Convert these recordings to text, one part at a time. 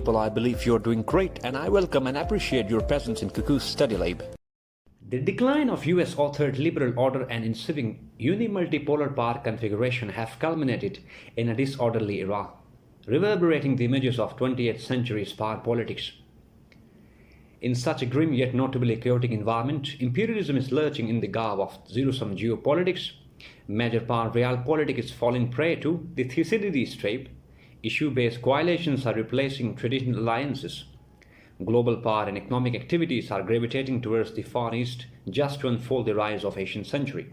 people, I believe you're doing great, and I welcome and appreciate your presence in Cuckoo's Study Lab. The decline of US-authored liberal order and ensuing uni-multipolar power configuration have culminated in a disorderly era, reverberating the images of 20th century's power politics. In such a grim yet notably chaotic environment, imperialism is lurching in the garb of zero-sum geopolitics. Major power realpolitik is falling prey to the Thucydides trap. Issue-based coalitions are replacing traditional alliances. Global power and economic activities are gravitating towards the Far East just to unfold the rise of 18th century.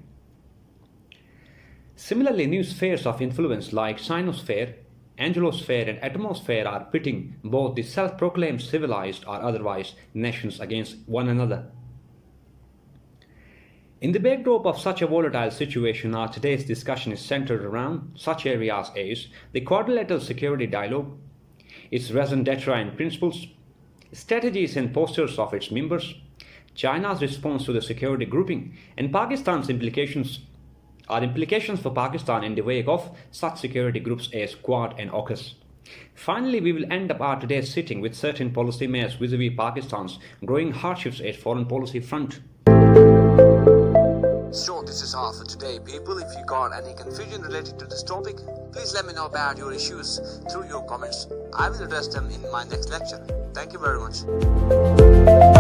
Similarly, new spheres of influence like Sinosphere, Angelosphere and Atomosphere are pitting both the self-proclaimed civilized or otherwise nations against one another. In the backdrop of such a volatile situation, our today's discussion is centered around such areas as the quadrilateral security dialogue, its raison d'etre and principles, strategies and postures of its members, China's response to the security grouping, and Pakistan's implications for Pakistan in the wake of such security groups as Quad and AUKUS. Finally, we will end up our today's sitting with certain policy matters vis-a-vis Pakistan's growing hardships at foreign policy front. So this is all for today, people. If you got any confusion related to this topic, please let me know about your issues through your comments. I will address them in my next lecture. Thank you very much.